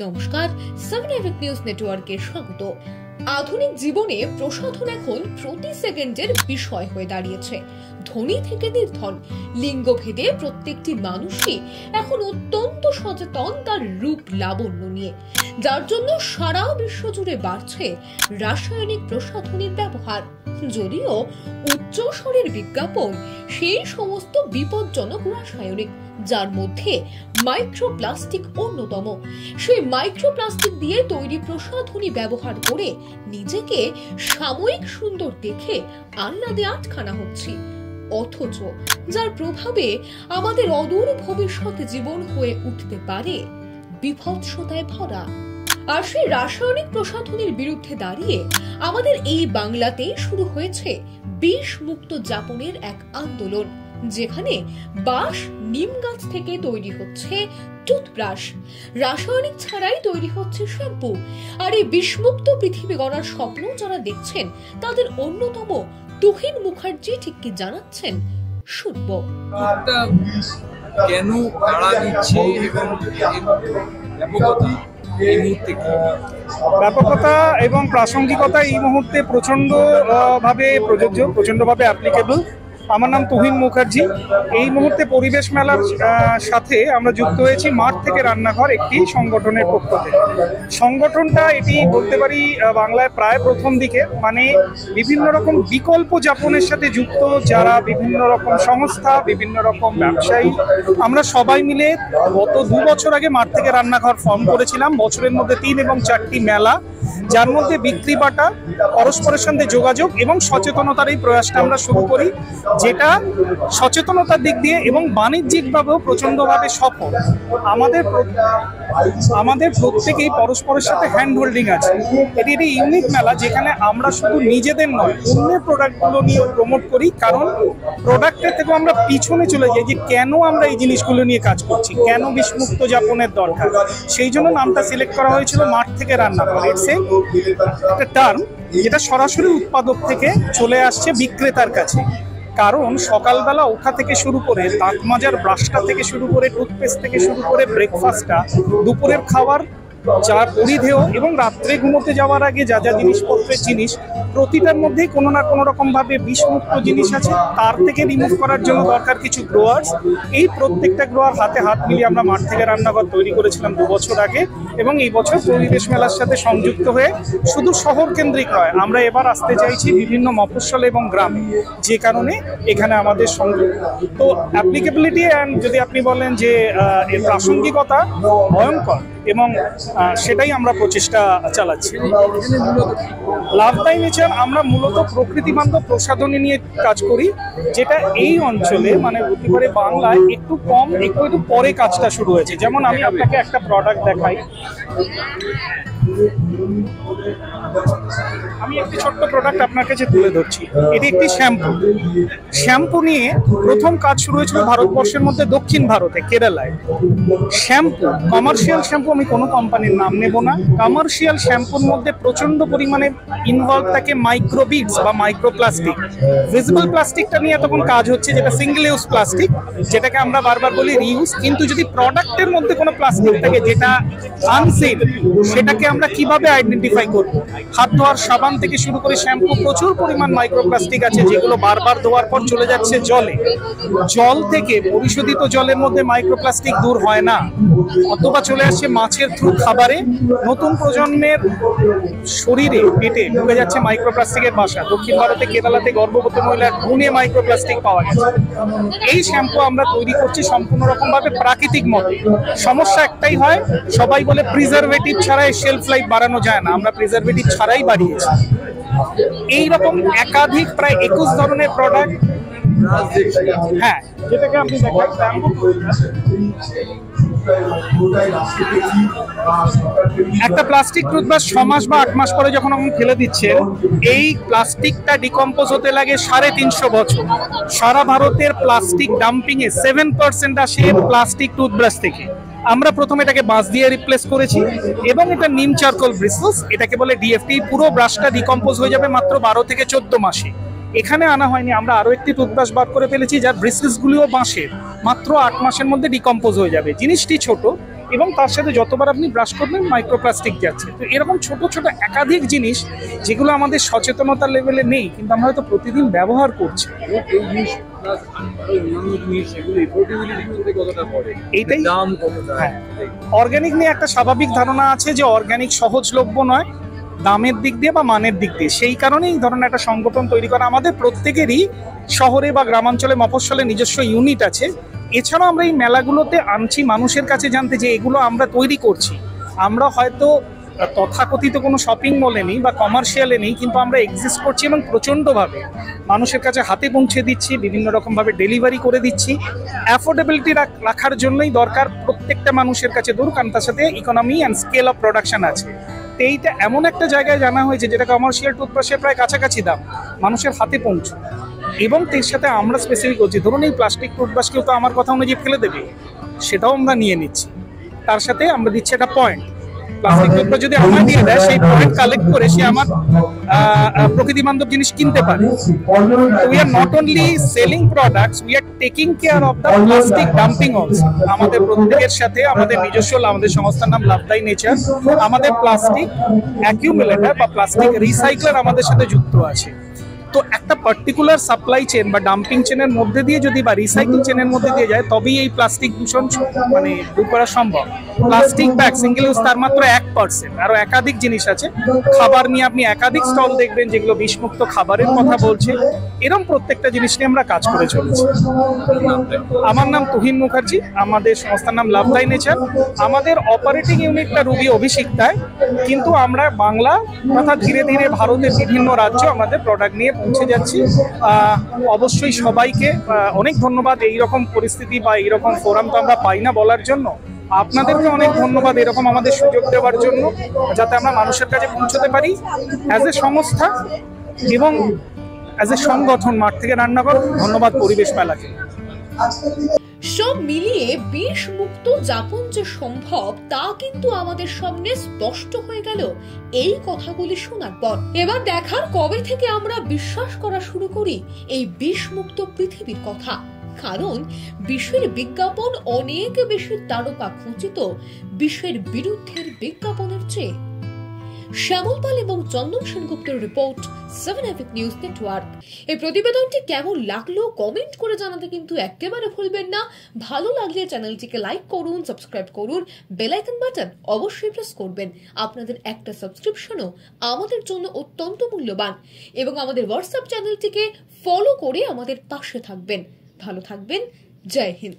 নমস্কার, 7 নিউজ নেটওয়ার্কের স্বাগত। আধুনিক জীবনে প্রসাধন এখন প্রতি সেকেন্ডের বিষয় হয়ে দাঁড়িয়েছে। ধনী থেকে নির্ধন, লিঙ্গভেদে প্রত্যেকটি মানুষই এখন অত্যন্ত সচেতন তার রূপ লাবণ্য নিয়ে, যার জন্য সারা বিশ্ব জুড়ে বাড়ছে রাসায়নিক প্রসাধনের ব্যবহার। যদিও উচ্চ স্বরের বিজ্ঞাপন সেই সমস্ত বিপজ্জনক রাসায়নিক, যার মধ্যে মাইক্রোপ্লাস্টিক অন্যতম। সেই মাইক্রোপ্লাস্টিক দিয়ে তৈরি প্রসাধনী ব্যবহার করে নিজেকে সাময়িক সুন্দর দেখে আহ্লাদে আটখানা হচ্ছে, অথচ যার প্রভাবে আমাদের অদূর ভবিষ্যৎ জীবন হয়ে উঠতে পারে বিভৎসতায় ভরা। আর সেই রাসায়নিক প্রসাধনীর বিরুদ্ধে দাঁড়িয়ে আমাদের এই বাংলাতে শুরু হয়েছে বিষ মুক্ত যাপনের এক আন্দোলন, যেখানে বাঁশ, নিম গাছ থেকে তৈরি হচ্ছে টুথব্রাশ, রাসায়নিক ছাড়াই তৈরি হচ্ছে শ্যাম্পু। আর এই বিষমুক্ত পৃথিবী গড়ার স্বপ্ন যারা দেখছেন, তাদের অন্যতম তুহিন মুখার্জি ঠিক কি জানাচ্ছেন শুনব। কেন কারা দিচ্ছে এবং ব্যাপকতা এবং প্রাসঙ্গিকতা এই মুহূর্তে প্রচন্ড ভাবে প্রযোজ্য, প্রচন্ডভাবে অ্যাপ্লিকেবল। আমার নাম তুহিন মুখার্জি। এই মুহূর্তে পরিবেশ মেলার সাথে আমরা যুক্ত হয়েছি মাঠ থেকে রান্নাঘর একটি সংগঠনের পক্ষ থেকে। সংগঠনটা এটি বলতে পারি বাংলায় প্রায় প্রথম দিকে, মানে বিভিন্ন রকম বিকল্প যাপনের সাথে যুক্ত যারা বিভিন্ন রকম সংস্থা, বিভিন্ন রকম ব্যবসায়ী, আমরা সবাই মিলে গত 2 বছর আগে মাঠ থেকে রান্নাঘর ফর্ম করেছিলাম। বছরের মধ্যে 3 এবং 4টি মেলা, যার মধ্যে বিক্রি বাটা, পরস্পরের সঙ্গে যোগাযোগ এবং সচেতনতার এই প্রয়াসটা আমরা শুরু করি, যেটা সচেতনতার দিক দিয়ে এবং বাণিজ্যিকভাবেও প্রচন্ডভাবে সফল। আমাদের প্রত্যেকেই পরস্পরের সাথে হ্যান্ড হোল্ডিং আছে। এটি একটি ইউনিক মেলা, যেখানে আমরা শুধু নিজেদের নয়, অন্যের প্রোডাক্টগুলো নিয়ে প্রমোট করি। কারণ প্রোডাক্টের থেকে আমরা পিছনে চলে যাই যে কেন আমরা এই জিনিসগুলো নিয়ে কাজ করছি, কেন বিষমুক্ত যাপনের দরকার। সেই জন্য নামটা সিলেক্ট করা হয়েছিল মাঠ থেকে রান্নাঘর। ইটস একটা টার্ম যেটা সরাসরি উৎপাদক থেকে চলে আসছে বিক্রেতার কাছে। কারণ সকালবেলা ওঠা থেকে শুরু করে, দাঁত মাজার ব্রাশটা থেকে শুরু করে, টুথপেস্ট থেকে শুরু করে, ব্রেকফাস্টটা, দুপুরের খাবার, যা পরিধেয় এবং রাত্রে ঘুমোতে যাওয়ার আগে যা যা জিনিসপত্রের জিনিস, প্রতিটার মধ্যেই কোনো না কোনো রকম ভাবে বিষমুক্ত জিনিস আছে। তার থেকে রিমুভ করার জন্য দরকার কিছু গ্রোয়ার্স। এই প্রত্যেকটা গ্রোয়ার হাতে হাত মিলিয়ে আমরা মাঠ থেকে রান্নাঘর তৈরি করেছিলাম 2 বছর আগে, এবং এই বছর পরিবেশ মেলার সাথে সংযুক্ত হয়ে শুধু শহর কেন্দ্রিক নয়, আমরা এবার আসতে চাইছি বিভিন্ন মফস্বল এবং গ্রামে, যে কারণে এখানে আমাদের সঙ্গে তো অ্যাপ্লিকেবিলিটি অ্যান্ড যদি আপনি বলেন যে এর প্রাসঙ্গিকতা ভয়ঙ্কর, এবং সেটাই আমরা প্রচেষ্টা চালাচ্ছি। লাভ বাই নেচার আমরা মূলত প্রকৃতি বান্ধব প্রসাধনী নিয়ে কাজ করি, যেটা এই অঞ্চলে মানে বলতে পারে বাংলায় একটু কম, একটু পরে কাজটা শুরু হয়েছে। যেমন আমি আপনাকে একটা প্রোডাক্ট দেখাই। আমি একটি ছোট্ট প্রোডাক্ট আপনার কাছে তুলে ধরছি। এটি একটি শ্যাম্পু। শ্যাম্পু নিয়ে প্রথম কাজ শুরু হয়েছিল ভারতবর্ষের মধ্যে দক্ষিণ ভারতে, কেরালায়। শ্যাম্পু, কমার্শিয়াল শ্যাম্পু, আমি কোনো কোম্পানির নাম নেব না, কমার্শিয়াল শ্যাম্পুর মধ্যে প্রচন্ড পরিমাণে ইনভলভ থাকে মাইক্রোবিডস বা মাইক্রোপ্লাস্টিক। ভিজিবল প্লাস্টিকটা নিয়ে তখন কাজ হচ্ছে, যেটা সিঙ্গেল ইউজ প্লাস্টিক, যেটাকে আমরা বারবার বলি রিইউজ। কিন্তু যদি প্রোডাক্টের মধ্যে কোনো প্লাস্টিক থাকে যেটা আনসিন, সেটাকে আমরা কিভাবে আইডেন্টিফাই করব? হাত ধোয়ার সাবান থেকে শুরু করে শ্যাম্পু, প্রচুর পরিমাণ মাইক্রোপ্লাস্টিক আছে, যেগুলো বারবার ধোয়ার পর চলে যাচ্ছে জলে। জল থেকে পরিশোধিত জলের মধ্যে মাইক্রোপ্লাস্টিক দূর হয় না, অথবা চলে আসছে মাছের থ্রু খাবারে। নতুন প্রজন্মের শরীরে, পেটে ঢুকে যাচ্ছে মাইক্রোপ্লাস্টিকের বাসা। দক্ষিণ ভারতে, কেরালাতে গর্ভবতী মহিলার ভ্রূণে মাইক্রোপ্লাস্টিক পাওয়া গেছে। এই শ্যাম্পু আমরা তৈরি করছি সম্পূর্ণ রকম ভাবে প্রাকৃতিক মতে। সমস্যা একটাই হয়, সবাই বলে প্রিজারভেটিভ ছাড়াই শেলফ লাইফ বাড়ানো যায় না। আমরা প্রিজারভেটিভ ছাড়াই বাড়িয়েছি। এইরকম একাধিক প্রায় 21 ধরনের প্রোডাক্ট, হ্যাঁ, যেটাকে আপনি দেখেন একটা প্লাস্টিক টুথব্রাশ 6 মাস বা 8 মাস পরে যখন আপনি ফেলে দিচ্ছেন, এই প্লাস্টিকটা ডিকম্পোজ হতে লাগে 350 বছর। সারা ভারতের প্লাস্টিক ডাম্পিং এ 7% আসে প্লাস্টিক টুথব্রাশ থেকে। আমরা প্রথমে এটাকে বাঁশ দিয়ে রিপ্লেস করেছি, এবং এটা নিম চারকোল ব্রিসলস, এটাকে বলে ডিএফটি। পুরো ব্রাশটা ডিকম্পোজ হয়ে যাবে মাত্র 12 থেকে 14 মাসে। এখানে আনা হয়নি, আমরা আরো একটি টুথব্রাশ বার করে ফেলেছি, যার ব্রিসলেস গুলিও বাঁশের, মাত্র 8 মাসের মধ্যে ডিকম্পোজ হয়ে যাবে। জিনিসটি ছোট, এবং তার সাথে যতবার আপনি ব্রাশ করবেন মাইক্রোপ্লাস্টিক যাচ্ছে। তো এরকম ছোট ছোট একাধিক জিনিস যেগুলো আমাদের সচেতনতার লেভেলে নেই, কিন্তু আমরা হয়তো প্রতিদিন ব্যবহার করছি। এইটাই অর্গানিক নিয়ে একটা স্বাভাবিক ধারণা আছে যে অর্গানিক সহজলভ্য নয় দামের দিক দিয়ে বা মানের দিক দিয়ে। সেই কারণেই এই ধরনের একটা সংগঠন তৈরি করা। আমাদের প্রত্যেকেরই শহরে বা গ্রামাঞ্চলে মফস্বলে নিজস্ব ইউনিট আছে। এছাড়াও আমরা এই মেলাগুলোতে আনছি মানুষের কাছে জানতে যে এগুলো আমরা তৈরি করছি। আমরা হয়তো তথাকথিত কোনো শপিং মলে নেই বা কমার্শিয়ালে নেই, কিন্তু আমরা এক্সিস্ট করছি এবং প্রচণ্ডভাবে মানুষের কাছে হাতে পৌঁছে দিচ্ছি, বিভিন্ন রকমভাবে ডেলিভারি করে দিচ্ছি। অ্যাফোর্ডেবিলিটি রাখার জন্যই দরকার প্রত্যেকটা মানুষের কাছে দূর, কারণ তার সাথে economy and scale of production আছে। তো এইটা এমন একটা জায়গায় জানা হয়েছে যেটা কমার্শিয়াল টুথব্রাশের প্রায় কাছাকাছি দাম, মানুষের হাতে পৌঁছে। এবং এর সাথে আমরা স্পেসিফিক করছি, ধরুন এই প্লাস্টিক টুথব্রাশকেও তো আমার কথা অনুযায়ী ফেলে দেবে, সেটাও আমরা নিয়ে নিচ্ছি। তার সাথে আমরা দিচ্ছি একটা পয়েন্ট, প্লাস্টিক টুথব্রাশ যদি আমায় দিয়ে দেয় সেই পয়েন্ট কালেক্ট করে সে আমার প্রকৃতি বান্ধব জিনিস কিনতে পারে। We are not only selling products, we are taking care of the plastic dumping also. আমাদের প্রত্যেকের সাথে আমাদের নিজস্ব আমাদের সংস্থার নাম লাভ বাই নেচার, আমাদের প্লাস্টিক অ্যাকিউমুলেটর বা প্লাস্টিক রিসাইক্লার আমাদের সাথে যুক্ত আছে। তো একটা পার্টিকুলার সাপ্লাই চেন বা ডাম্পিং চেনের মধ্যে দিয়ে যদি বা রিসাইকেল চেনের মধ্যে দিয়ে যায় তবেই এই প্লাস্টিক দূষণ মানে দূর করা সম্ভব। প্লাস্টিক ব্যাগ সিঙ্গেল ইউজ তার মাত্র 1%। আরো একাধিক জিনিস আছে। খাবার নিয়ে আপনি একাধিক স্টল দেখবেন যেগুলো বিষমুক্ত খাবারের কথা বলছে। এরকম প্রত্যেকটা জিনিস নিয়ে আমরা কাজ করে চলেছি। আমার নাম তুহিন মুখার্জি, আমাদের সংস্থার নাম লাভ বাই নেচার। আমাদের অপারেটিং ইউনিটটা রুবি অভিষিক্তায়, কিন্তু আমরা বাংলা তথা ধীরে ধীরে ভারতের বিভিন্ন রাজ্য আমাদের প্রোডাক্ট নিয়ে পৌঁছে যাচ্ছি। অবশ্যই সবাইকে অনেক ধন্যবাদ। এইরকম পরিস্থিতি বা এইরকম ফোরাম তো আমরা পাই না বলার জন্য। আপনাদেরকে অনেক ধন্যবাদ এরকম আমাদের সুযোগ দেওয়ার জন্য, যাতে আমরা মানুষের কাছে পৌঁছতে পারি অ্যাজ এ সংস্থা এবং অ্যাজ এ সংগঠন। মাঠ থেকে রান্নাঘর। ধন্যবাদ পরিবেশ মেলাকে। সব মিলিয়ে বিষ মুক্ত যাপন যে সম্ভব তা কিন্তু আমাদের সামনে স্পষ্ট হয়ে গেল এই কথাগুলি শোনার পর। এবার দেখার কবে থেকে আমরা বিশ্বাস করা শুরু করি এই বিষ মুক্ত পৃথিবীর কথা। কারণ বিষের বিজ্ঞাপন অনেক বেশি তারকা খচিত বিষের বিরুদ্ধের বিজ্ঞাপনের চেয়ে। শ্যামল পাল এবং চন্দন সেনগুপ্তের রিপোর্ট 7 এফএক নিউজ নেটওয়ার্ক। এই প্রতিবেদনটি কেমন লাগলো কমেন্ট করে জানাতে কিন্তু একেবারে ভুলবেন না। ভালো লাগলে চ্যানেলটিকে লাইক করুন, সাবস্ক্রাইব করুন, বেল আইকন বাটন অবশ্যই প্রেস করবেন। আপনাদের একটা সাবস্ক্রিপশনও আমাদের জন্য অত্যন্ত মূল্যবান। এবং আমাদের হোয়াটসঅ্যাপ চ্যানেলটিকে ফলো করে আমাদের পাশে থাকবেন। ভালো থাকবেন। জয় হিন্দ।